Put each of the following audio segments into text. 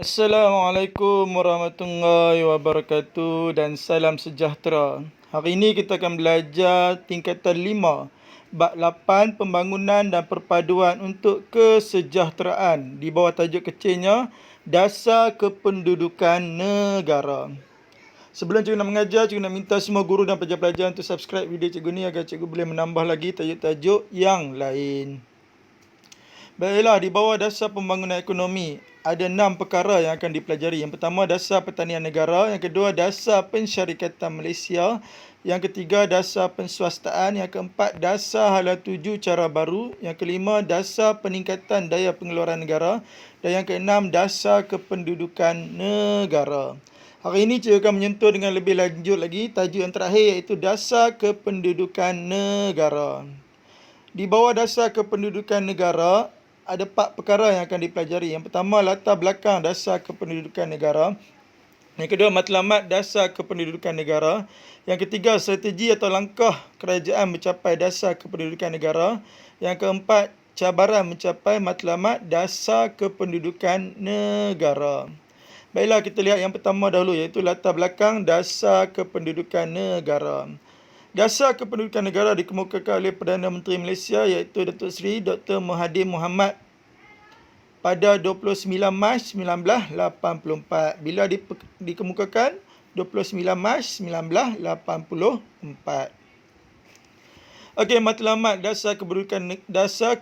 Assalamualaikum warahmatullahi wabarakatuh dan salam sejahtera. Hari ini kita akan belajar tingkatan 5, bab 8 pembangunan dan perpaduan untuk kesejahteraan. Di bawah tajuk kecilnya, dasar kependudukan negara. Sebelum cikgu nak mengajar, cikgu nak minta semua guru dan pelajar-pelajar untuk subscribe video cikgu ni agar cikgu boleh menambah lagi tajuk-tajuk yang lain. Baiklah, di bawah dasar pembangunan ekonomi, ada 6 perkara yang akan dipelajari. Yang pertama, dasar pertanian negara. Yang kedua, dasar pensyarikatan Malaysia. Yang ketiga, dasar penswastaan. Yang keempat, dasar hala tuju cara baru. Yang kelima, dasar peningkatan daya pengeluaran negara. Dan yang keenam, dasar kependudukan negara. Hari ini cikgu akan menyentuh dengan lebih lanjut lagi tajuk yang terakhir, iaitu dasar kependudukan negara. Di bawah dasar kependudukan negara, ada 4 perkara yang akan dipelajari. Yang pertama, latar belakang dasar kependudukan negara. Yang kedua, matlamat dasar kependudukan negara. Yang ketiga, strategi atau langkah kerajaan mencapai dasar kependudukan negara. Yang keempat, cabaran mencapai matlamat dasar kependudukan negara. Baiklah, kita lihat yang pertama dahulu, iaitu latar belakang dasar kependudukan negara. Dasar kependudukan negara dikemukakan oleh Perdana Menteri Malaysia, iaitu Datuk Seri Dr. Mahathir Mohamad pada 29 Mac 1984. Bila dikemukakan? 29 Mac 1984. Okey, matlamat dasar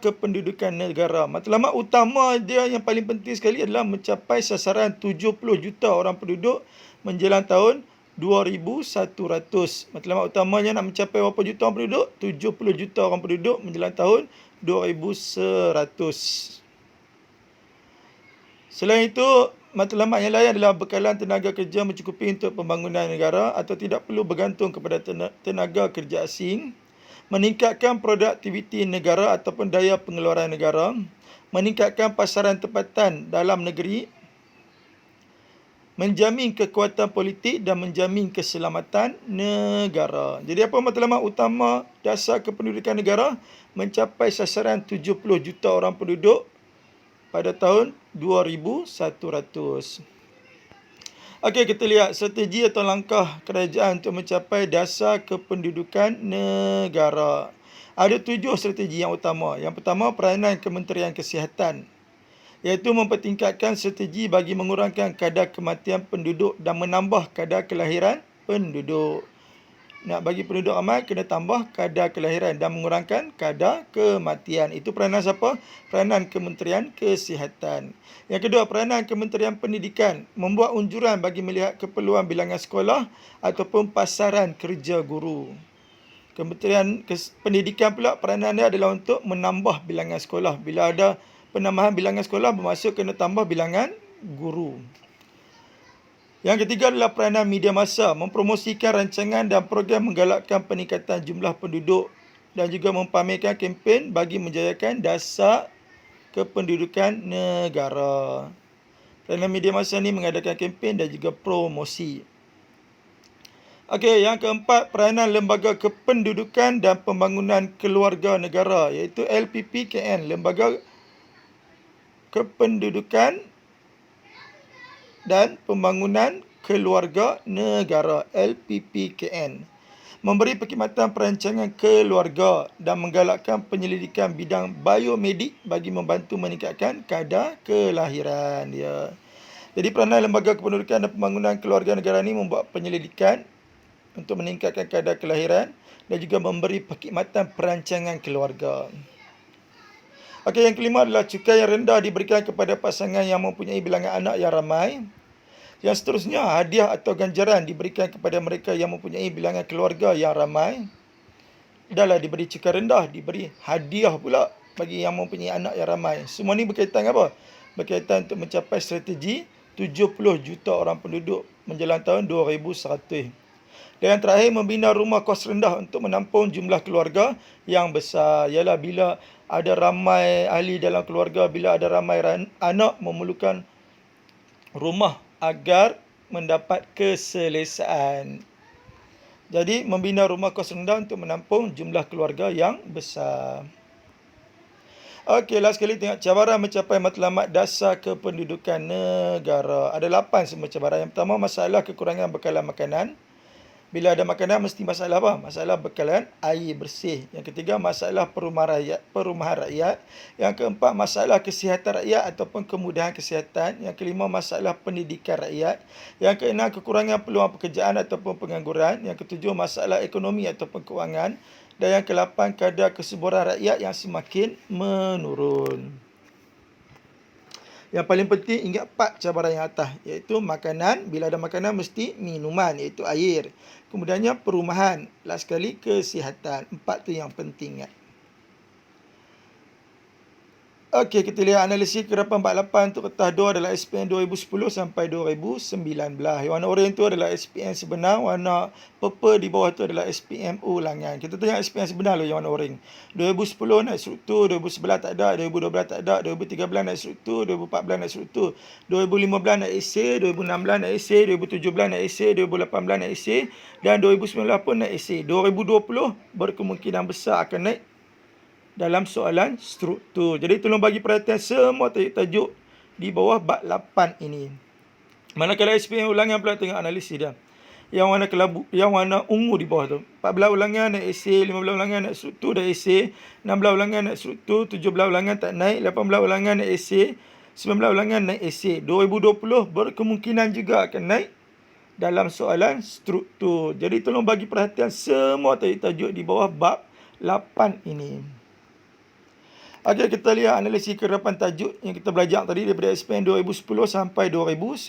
kependudukan negara. Matlamat utama dia yang paling penting sekali adalah mencapai sasaran 70 juta orang penduduk menjelang tahun 2100. Matlamat utamanya nak mencapai berapa juta orang penduduk? 70 juta orang penduduk menjelang tahun 2100. Selain itu, matlamat yang lain adalah bekalan tenaga kerja mencukupi untuk pembangunan negara atau tidak perlu bergantung kepada tenaga kerja asing, meningkatkan produktiviti negara ataupun daya pengeluaran negara, meningkatkan pasaran tempatan dalam negeri, menjamin kekuatan politik dan menjamin keselamatan negara. Jadi apa matlamat utama dasar kependudukan negara? Mencapai sasaran 70 juta orang penduduk pada tahun 2100. Okey, kita lihat strategi atau langkah kerajaan untuk mencapai dasar kependudukan negara. Ada 7 strategi yang utama. Yang pertama, peranan Kementerian Kesihatan, iaitu mempertingkatkan strategi bagi mengurangkan kadar kematian penduduk dan menambah kadar kelahiran penduduk. Nak bagi penduduk ramai, kena tambah kadar kelahiran dan mengurangkan kadar kematian. Itu peranan siapa? Peranan Kementerian Kesihatan. Yang kedua, peranan Kementerian Pendidikan, membuat unjuran bagi melihat keperluan bilangan sekolah ataupun pasaran kerja guru. Kementerian Pendidikan pula peranannya adalah untuk menambah bilangan sekolah. Bila ada penambahan bilangan sekolah, bermaksud kena tambah bilangan guru. Yang ketiga adalah peranan media massa, mempromosikan rancangan dan program menggalakkan peningkatan jumlah penduduk dan juga mempamerkan kempen bagi menjayakan dasar kependudukan negara. Peranan media massa ni mengadakan kempen dan juga promosi. Okey, yang keempat, peranan Lembaga Kependudukan dan Pembangunan Keluarga Negara, iaitu LPPKN, Lembaga Kependudukan dan Pembangunan Keluarga Negara, LPPKN, memberi perkhidmatan perancangan keluarga dan menggalakkan penyelidikan bidang biomedik bagi membantu meningkatkan kadar kelahiran dia. Jadi peranan Lembaga Kependudukan dan Pembangunan Keluarga Negara ini membuat penyelidikan untuk meningkatkan kadar kelahiran dan juga memberi perkhidmatan perancangan keluarga. Okey, yang kelima adalah cukai yang rendah diberikan kepada pasangan yang mempunyai bilangan anak yang ramai. Yang seterusnya, hadiah atau ganjaran diberikan kepada mereka yang mempunyai bilangan keluarga yang ramai. Dahlah diberi cukai rendah, diberi hadiah pula bagi yang mempunyai anak yang ramai. Semua ni berkaitan apa? Berkaitan untuk mencapai strategi 70 juta orang penduduk menjelang tahun 2100. Dan yang terakhir, membina rumah kos rendah untuk menampung jumlah keluarga yang besar. Ialah bila ada ramai ahli dalam keluarga, bila ada ramai anak, memerlukan rumah agar mendapat keselesaan. Jadi, membina rumah kos rendah untuk menampung jumlah keluarga yang besar. Okey, last sekali tengok cabaran mencapai matlamat dasar kependudukan negara. Ada 8 semua cabaran. Yang pertama, masalah kekurangan bekalan makanan. Bila ada makanan, mesti masalah apa? Masalah bekalan air bersih. Yang ketiga, masalah perumahan rakyat. Yang keempat, masalah kesihatan rakyat ataupun kemudahan kesihatan. Yang kelima, masalah pendidikan rakyat. Yang keenam, kekurangan peluang pekerjaan ataupun pengangguran. Yang ketujuh, masalah ekonomi ataupun kewangan. Dan yang ke-8, kadar kesuburan rakyat yang semakin menurun. Yang paling penting ingat 4 cabaran yang atas, iaitu makanan. Bila ada makanan mesti minuman, iaitu air. Kemudiannya perumahan. Last sekali kesihatan. 4 tu yang penting. Okey, kita lihat analisis kerapan 48 untuk kertas 2 adalah SPM 2010 sampai 2019. Yang warna oranye tu adalah SPM sebenar, warna purple di bawah tu adalah SPM ulangan. Kita tengok SPM sebenar dulu yang warna oranye. 2010 naik struktur, 2011 tak ada, 2012 tak ada, 2013 naik struktur, 2014 naik struktur, 2015 naik esei, 2016 naik esei, 2017 naik esei, 2018 naik esei dan 2019 pun naik esei. 2020 berkemungkinan besar akan naik dalam soalan struktur. Jadi tolong bagi perhatian semua tajuk-tajuk di bawah bab 8 ini. Manakala SPM ulangan pula tengok analisis dia. Yang warna kelabu, yang warna ungu di bawah tu. 14 ulangan naik esei, 15 ulangan naik struktur dan esei, 16 ulangan naik struktur, 17 ulangan tak naik, 18 ulangan naik esei, 19 ulangan naik esei. 2020 berkemungkinan juga akan naik dalam soalan struktur. Jadi tolong bagi perhatian semua tajuk-tajuk di bawah bab 8 ini. Okey, kita lihat analisis kerapan tajuk yang kita belajar tadi daripada SPM 2010 sampai 2019.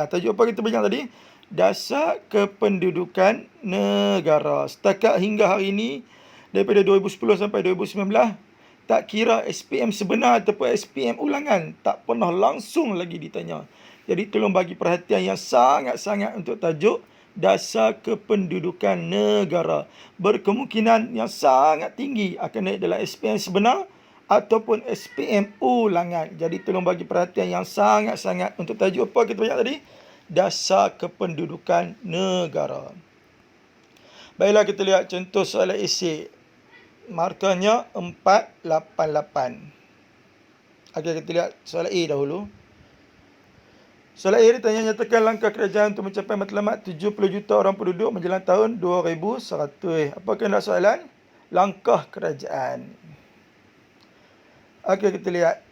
Tajuk apa kita belajar tadi? Dasar kependudukan negara. Setakat hingga hari ini, daripada 2010 sampai 2019, tak kira SPM sebenar ataupun SPM ulangan, tak pernah langsung lagi ditanya. Jadi tolong bagi perhatian yang sangat-sangat untuk tajuk dasar kependudukan negara. Berkemungkinan yang sangat tinggi akan naik dalam SPM sebenar ataupun SPM ulangan. Jadi tolong bagi perhatian yang sangat-sangat untuk tajuk apa kita belajar tadi? Dasar kependudukan negara. Baiklah, kita lihat contoh soalan esei. Markahnya 488. Okey, kita lihat soalan A dahulu. Soalan A ditanya, nyatakan langkah kerajaan untuk mencapai matlamat 70 juta orang penduduk menjelang tahun 2100. Apa kena soalan? Langkah kerajaan. Okey, kita lihat.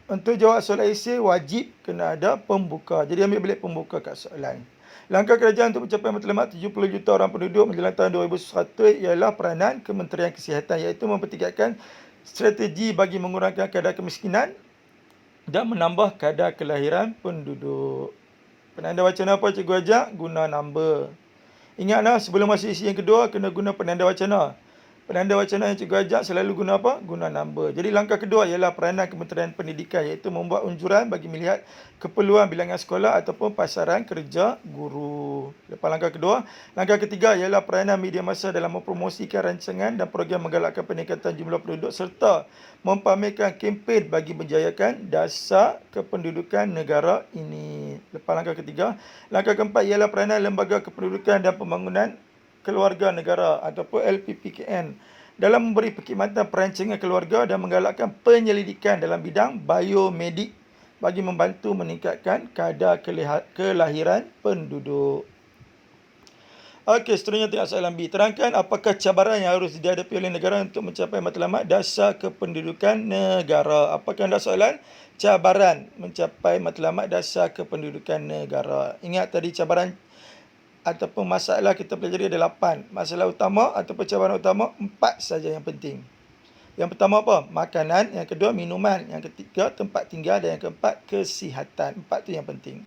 Untuk jawab soalan esei, wajib kena ada pembuka. Jadi ambil balik pembuka kat soalan. Langkah kerajaan untuk mencapai matlamat 70 juta orang penduduk menjelang tahun 2100 ialah peranan Kementerian Kesihatan, iaitu mempertingkatkan strategi bagi mengurangkan kadar kemiskinan dan menambah kadar kelahiran penduduk. Penanda wacana apa cikgu ajak? Guna number. Ingatlah, sebelum masuk isi yang kedua, kena guna penanda wacana. Penanda wacana yang cikgu ajak selalu guna apa? Guna number. Jadi langkah kedua ialah peranan Kementerian Pendidikan, iaitu membuat unjuran bagi melihat keperluan bilangan sekolah ataupun pasaran kerja guru. Lepas langkah kedua, langkah ketiga ialah peranan media massa dalam mempromosikan rancangan dan program menggalakkan peningkatan jumlah penduduk serta mempamerkan kempen bagi menjayakan dasar kependudukan negara ini. Lepas langkah ketiga, langkah keempat ialah peranan Lembaga Kependudukan dan Pembangunan Keluarga Negara ataupun LPPKN dalam memberi perkhidmatan perancangan keluarga dan menggalakkan penyelidikan dalam bidang biomedik bagi membantu meningkatkan kadar kelahiran penduduk. Okey, seterusnya tengok soalan B. Terangkan apakah cabaran yang harus dihadapi oleh negara untuk mencapai matlamat dasar kependudukan negara. Apakah anda soalan? Cabaran mencapai matlamat dasar kependudukan negara. Ingat tadi cabaran ataupun masalah kita pelajari ada 8. Masalah utama ataupun cabaran utama 4 saja yang penting. Yang pertama apa? Makanan. Yang kedua minuman. Yang ketiga tempat tinggal. Dan yang keempat kesihatan. 4 tu yang penting.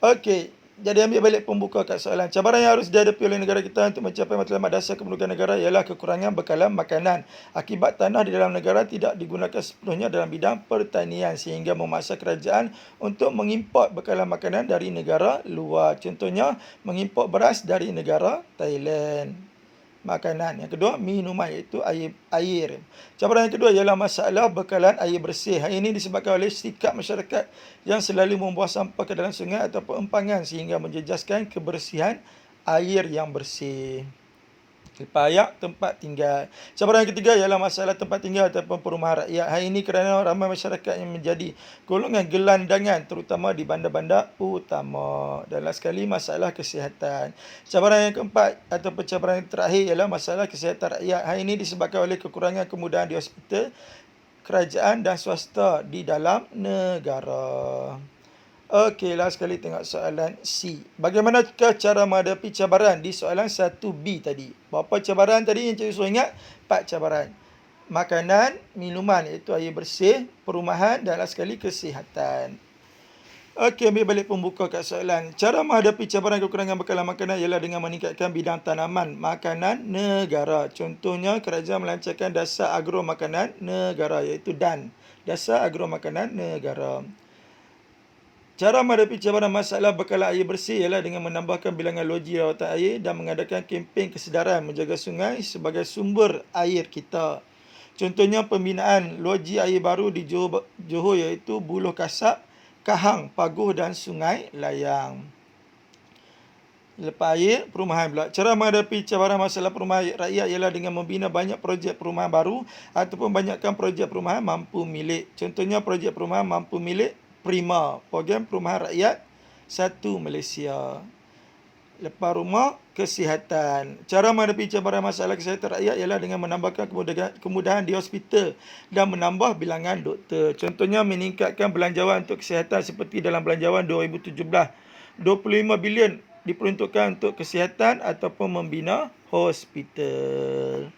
Okey. Jadi ambil balik pembuka kat soalan. Cabaran yang harus dihadapi oleh negara kita untuk mencapai matlamat dasar kependudukan negara ialah kekurangan bekalan makanan akibat tanah di dalam negara tidak digunakan sepenuhnya dalam bidang pertanian sehingga memaksa kerajaan untuk mengimport bekalan makanan dari negara luar. Contohnya mengimport beras dari negara Thailand. Makanan. Yang kedua, minuman, iaitu air. Cabaran yang kedua ialah masalah bekalan air bersih. Hal ini disebabkan oleh sikap masyarakat yang selalu membuang sampah ke dalam sungai ataupun empangan sehingga menjejaskan kebersihan air yang bersih. Lepas ayat, tempat tinggal. Cabaran yang ketiga ialah masalah tempat tinggal ataupun perumahan rakyat. Hari ini kerana ramai masyarakat yang menjadi golongan gelandangan terutama di bandar-bandar utama. Dan last sekali masalah kesihatan. Cabaran yang keempat ataupun cabaran yang terakhir ialah masalah kesihatan rakyat. Hari ini disebabkan oleh kekurangan kemudahan di hospital, kerajaan dan swasta di dalam negara. Okey, last sekali tengok soalan C. Bagaimanakah cara menghadapi cabaran di soalan 1B tadi? Berapa cabaran tadi yang cikgu suruh ingat? 4 cabaran. Makanan, minuman iaitu air bersih, perumahan dan last sekali kesihatan. Okey, ambil balik pembuka kat soalan. Cara menghadapi cabaran kekurangan bekalan makanan ialah dengan meningkatkan bidang tanaman makanan negara. Contohnya, kerajaan melancarkan dasar agro makanan negara iaitu DAN. Dasar agro makanan negara. Cara menghadapi cabaran masalah bekalan air bersih ialah dengan menambahkan bilangan loji rawatan air dan mengadakan kempen kesedaran menjaga sungai sebagai sumber air kita. Contohnya pembinaan loji air baru di Johor iaitu Buloh Kasap, Kahang, Paguh dan Sungai Layang. Lepas air, perumahan pula. Cara menghadapi cabaran masalah perumahan rakyat ialah dengan membina banyak projek perumahan baru ataupun banyakkan projek perumahan mampu milik. Contohnya projek perumahan mampu milik Prima, program perumahan rakyat 1 Malaysia. Lepas rumah, kesihatan. Cara menghadapi cabaran masalah kesihatan rakyat ialah dengan menambahkan kemudahan di hospital dan menambah bilangan doktor. Contohnya meningkatkan belanjawan untuk kesihatan seperti dalam belanjawan 2017. 25 bilion diperuntukkan untuk kesihatan ataupun membina hospital.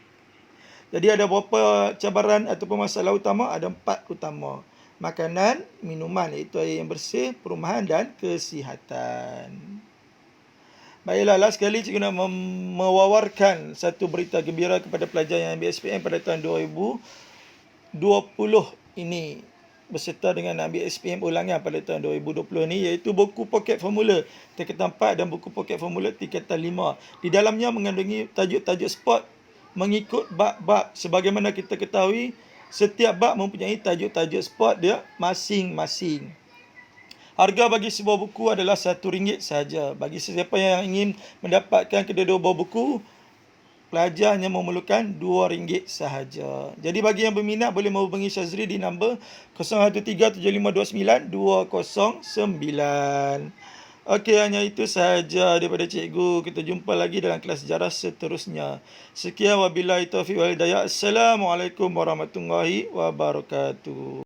Jadi ada berapa cabaran ataupun masalah utama? Ada 4 utama. Makanan, minuman iaitu air yang bersih, perumahan dan kesihatan. Baiklah, last sekali cikgu nak mewawarkan satu berita gembira kepada pelajar yang ambil SPM pada tahun 2020 ini berserta dengan ambil SPM ulangan pada tahun 2020 ni, iaitu buku poket formula tingkatan 4 dan buku poket formula tingkatan 5. Di dalamnya mengandungi tajuk-tajuk sport mengikut bab-bab. Sebagaimana kita ketahui, setiap bab mempunyai tajuk-tajuk sport dia masing-masing. Harga bagi sebuah buku adalah RM1 sahaja. Bagi sesiapa yang ingin mendapatkan kedua-dua buah buku, pelajar hanya memerlukan RM2 sahaja. Jadi bagi yang berminat boleh menghubungi Syazri di nombor 0137529209. Okey, hanya itu sahaja daripada cikgu. Kita jumpa lagi dalam kelas sejarah seterusnya. Sekian, wabillahi taufiq wal hidayah. Assalamualaikum warahmatullahi wabarakatuh.